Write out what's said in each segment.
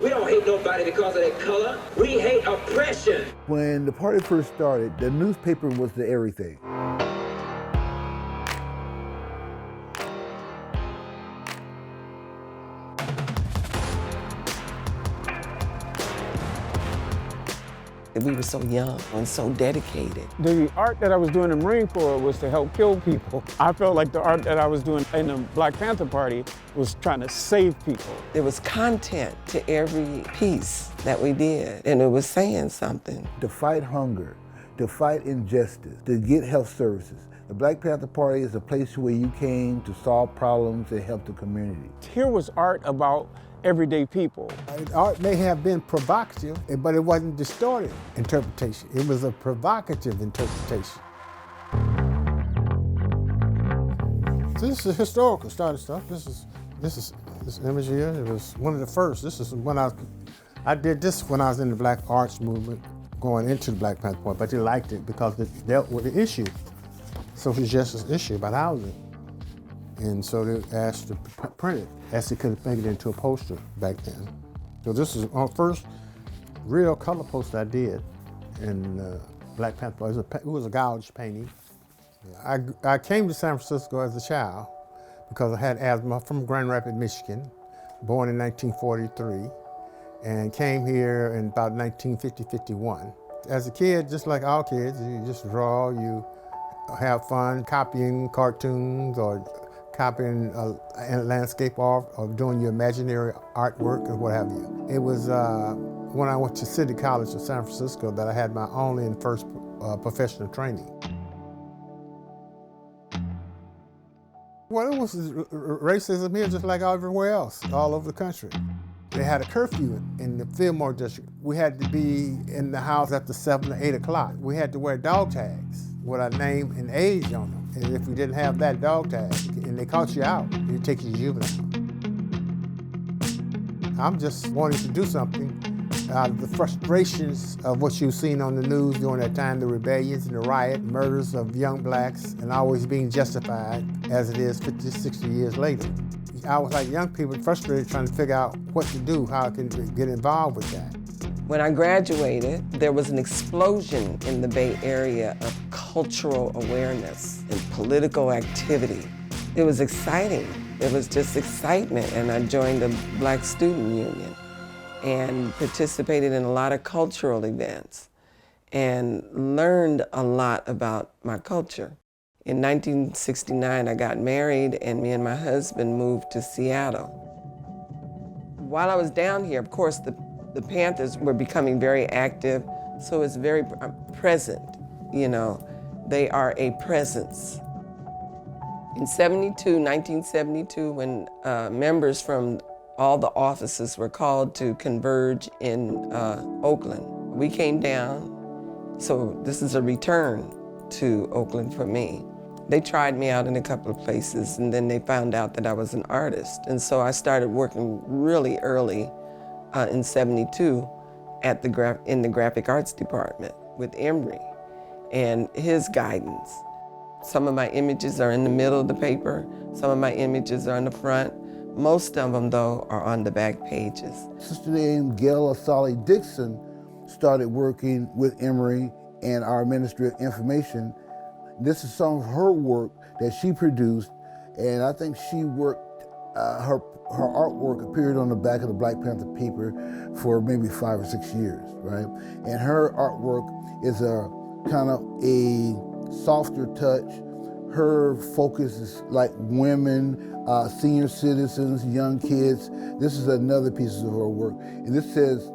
We don't hate nobody because of their color. We hate oppression. When the party first started, the newspaper was the everything. We were so young and so dedicated. The art that I was doing in the Marine Corps was to help kill people. I felt like the art that I was doing in the Black Panther Party was trying to save people. There was content to every piece that we did, and it was saying something. To fight hunger, to fight injustice, to get health services. The Black Panther Party is a place where you came to solve problems and help the community. Here was art about everyday people. Art may have been provocative, but it wasn't distorted interpretation. It was a provocative interpretation. So this is historical started stuff. This image here. It was one of the first. This is when I did this when I was in the Black Arts movement, going into the Black Panther Party, but they liked it because it dealt with the issue, social justice issue about housing. And so they asked to print it, as they could make it into a poster back then. So this is our first real color poster I did in Black Panther Party. It was a gouge painting. I came to San Francisco as a child because I had asthma from Grand Rapids, Michigan, born in 1943, and came here in about 1950-51. As a kid, just like all kids, you just draw, you have fun copying cartoons or copying a landscape art or doing your imaginary artwork or what have you. It was when I went to City College of San Francisco that I had my only and first professional training. Well, it was racism here just like everywhere else, all over the country. They had a curfew in the Fillmore district. We had to be in the house after 7 or 8 o'clock. We had to wear dog tags with our name and age on them. And if we didn't have that dog tag, and they caught you out, they'd take you to juvenile. I'm just wanting to do something out of the frustrations of what you've seen on the news during that time, the rebellions and the riot, murders of young blacks, and always being justified as it is 50, 60 years later. I was like young people frustrated trying to figure out what to do, how I can get involved with that. When I graduated, there was an explosion in the Bay Area of cultural awareness and political activity. It was exciting. It was just excitement, and I joined the Black Student Union and participated in a lot of cultural events and learned a lot about my culture. In 1969, I got married, and me and my husband moved to Seattle. While I was down here, of course, the Panthers were becoming very active, so it's very present, you know. They are a presence. In 1972, when members from all the offices were called to converge in Oakland, we came down, so this is a return to Oakland for me. They tried me out in a couple of places, and then they found out that I was an artist, and so I started working really early in 72 in the graphic arts department with Emory and his guidance. Some of my images are in the middle of the paper, some of my images are in the front. Most of them, though, are on the back pages. A sister named Gayle Assali Dickson started working with Emory and our Ministry of Information. This is some of her work that she produced, and I think she worked, her artwork appeared on the back of the Black Panther paper for maybe 5 or 6 years, right? And her artwork is a kind of a softer touch. Her focus is like women, senior citizens, young kids. This is another piece of her work. And this says,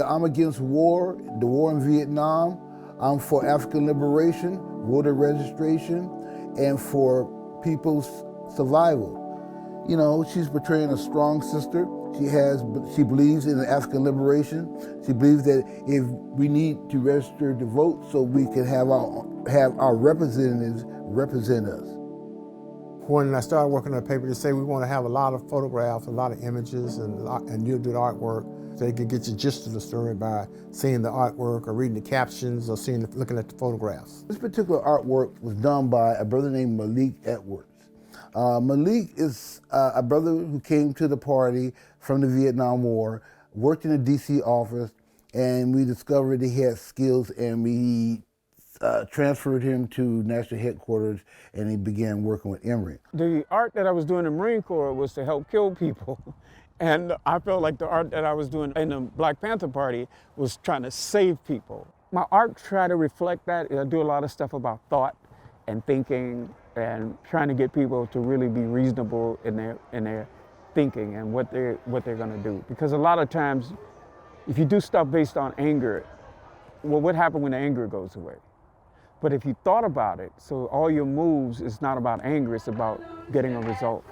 I'm against war, the war in Vietnam. I'm for African liberation, voter registration, and for people's survival. You know, she's portraying a strong sister. She believes in African liberation. She believes that if we need to register to vote so we can have our representatives represent us. When I started working on the paper, they say we want to have a lot of photographs, a lot of images, and you'll do the artwork. So you can get the gist of the story by seeing the artwork or reading the captions or looking at the photographs. This particular artwork was done by a brother named Malik Edwards. Malik is a brother who came to the party from the Vietnam War. worked in the DC office, and we discovered he had skills, and we transferred him to national headquarters, and he began working with Emory. The art that I was doing in the Marine Corps was to help kill people. And I felt like the art that I was doing in the Black Panther Party was trying to save people. My art tried to reflect that. I do a lot of stuff about thought and thinking and trying to get people to really be reasonable in their thinking and what they're gonna do. Because a lot of times, if you do stuff based on anger, well, what happens when the anger goes away? But if you thought about it, so all your moves is not about anger, it's about getting a result.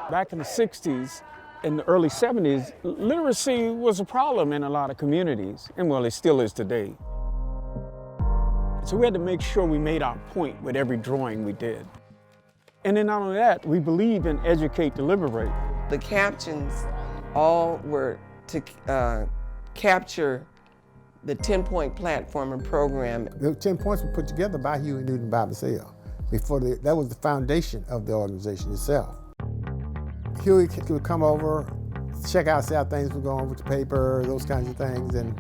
Back in the 60s, in the early 70s, literacy was a problem in a lot of communities, and well, it still is today. So we had to make sure we made our point with every drawing we did. And then not only that, we believe in educate to liberate. The captions all were to capture the 10-point platform and program. The 10 points were put together by Huey Newton by himself. That was the foundation of the organization itself. Huey would come over, check out, see how things were going with the paper, those kinds of things, and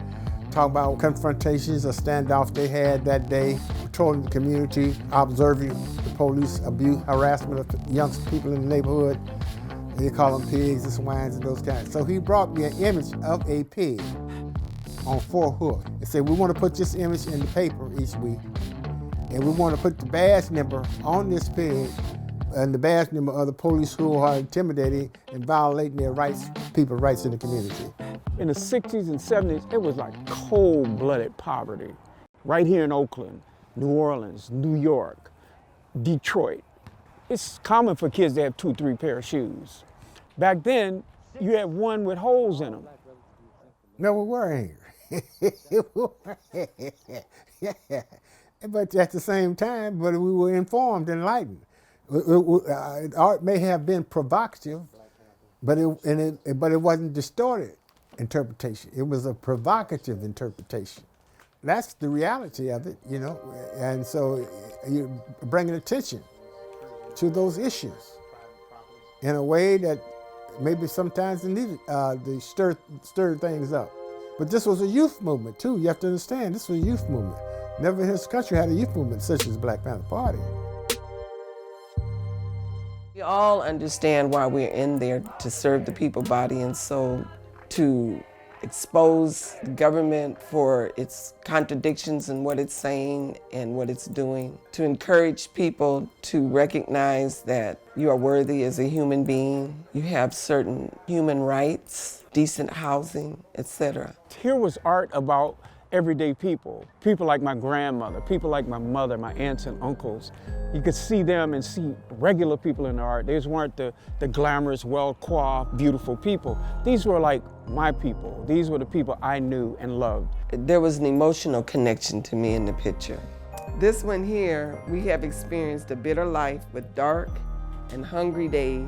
talk about confrontations or standoffs they had that day, patrolling the community, observing the police abuse, harassment of young people in the neighborhood. They call them pigs and swines and those kinds. So he brought me an image of a pig on 4 hooves and said, we want to put this image in the paper each week, and we want to put the badge number on this pig and the badge number of the police who are intimidating and violating their rights, people's rights in the community. In the 60s and 70s, it was like cold-blooded poverty. Right here in Oakland, New Orleans, New York, Detroit. It's common for kids to have 2, 3 pair of shoes. Back then, you had one with holes in them. No, we were angry. Yeah. But at the same time, we were informed and enlightened. Art may have been provocative, but it wasn't distorted interpretation. It was a provocative interpretation. That's the reality of it, you know. And so you're bringing attention to those issues in a way that maybe sometimes they needed to stir things up. But this was a youth movement too. You have to understand, this was a youth movement. Never in this country had a youth movement such as the Black Panther Party. We all understand why we're in there, to serve the people, body and soul, to expose the government for its contradictions in what it's saying and what it's doing, to encourage people to recognize that you are worthy as a human being, you have certain human rights, decent housing, etc. Here was art about everyday people like my grandmother, people like my mother, my aunts and uncles. You could see them and see regular people in the art. These weren't the glamorous, well-coiffed, beautiful people. These were like my people. These were the people I knew and loved. There was an emotional connection to me in the picture. This one here, we have experienced a bitter life with dark and hungry days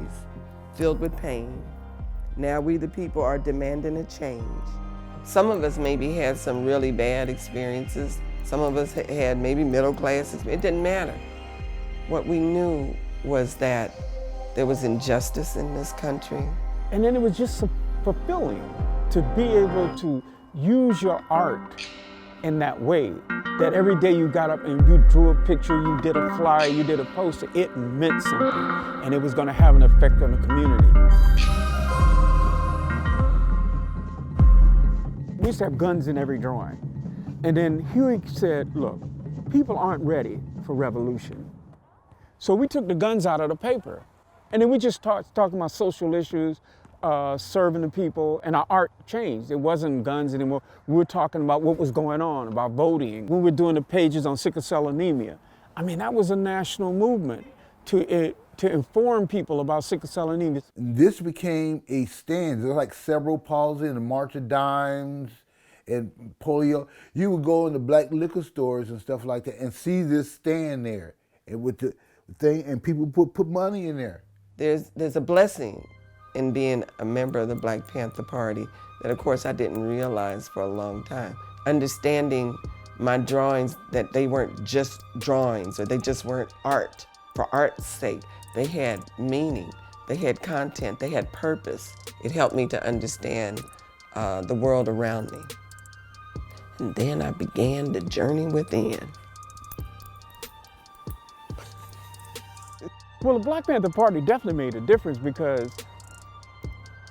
filled with pain. Now we the people are demanding a change. Some of us maybe had some really bad experiences. Some of us had maybe middle class experience. It didn't matter. What we knew was that there was injustice in this country. And then it was just so fulfilling to be able to use your art in that way. That every day you got up and you drew a picture, you did a flyer, you did a poster, it meant something. And it was gonna have an effect on the community. We used to have guns in every drawing. And then Huey said, look, people aren't ready for revolution. So we took the guns out of the paper. And then we just talking about social issues, serving the people, and our art changed. It wasn't guns anymore. We were talking about what was going on, about voting. When we were doing the pages on sickle cell anemia, I mean, that was a national movement to inform people about sickle cell anemia. This became a stand. There were like cerebral palsy and the March of Dimes and polio. You would go into black liquor stores and stuff like that and see this stand there, and with the thing, and people put money in there. There's a blessing in being a member of the Black Panther Party that, of course, I didn't realize for a long time. Understanding my drawings, that they weren't just drawings, or they just weren't art for art's sake. They had meaning, they had content, they had purpose. It helped me to understand the world around me. And then I began the journey within. Well, the Black Panther Party definitely made a difference because,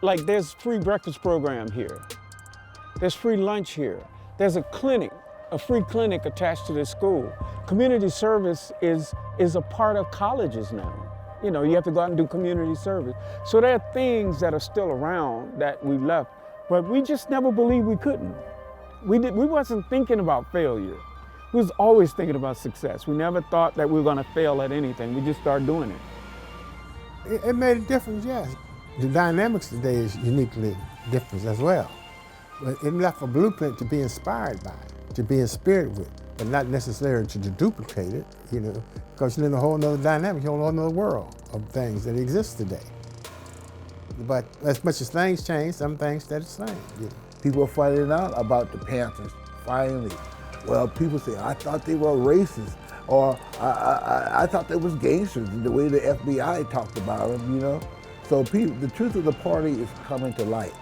like, there's free breakfast program here. There's free lunch here. There's a clinic, a free clinic attached to this school. Community service is a part of colleges now. You know, you have to go out and do community service. So there are things that are still around that we left, but we just never believed we couldn't. We wasn't thinking about failure. We was always thinking about success. We never thought that we were gonna fail at anything. We just started doing it. It made a difference, yes. The dynamics today is uniquely different as well. But it left a blueprint to be inspired by, to be inspired with, but not necessarily to duplicate it, you know, because you're in a whole nother dynamic, you're in a whole nother world of things that exist today. But as much as things change, some things stay the same. You know. People are finding out about the Panthers, finally. Well, people say, I thought they were racist, or I thought they was gangsters, the way the FBI talked about them, you know? So the truth of the party is coming to light.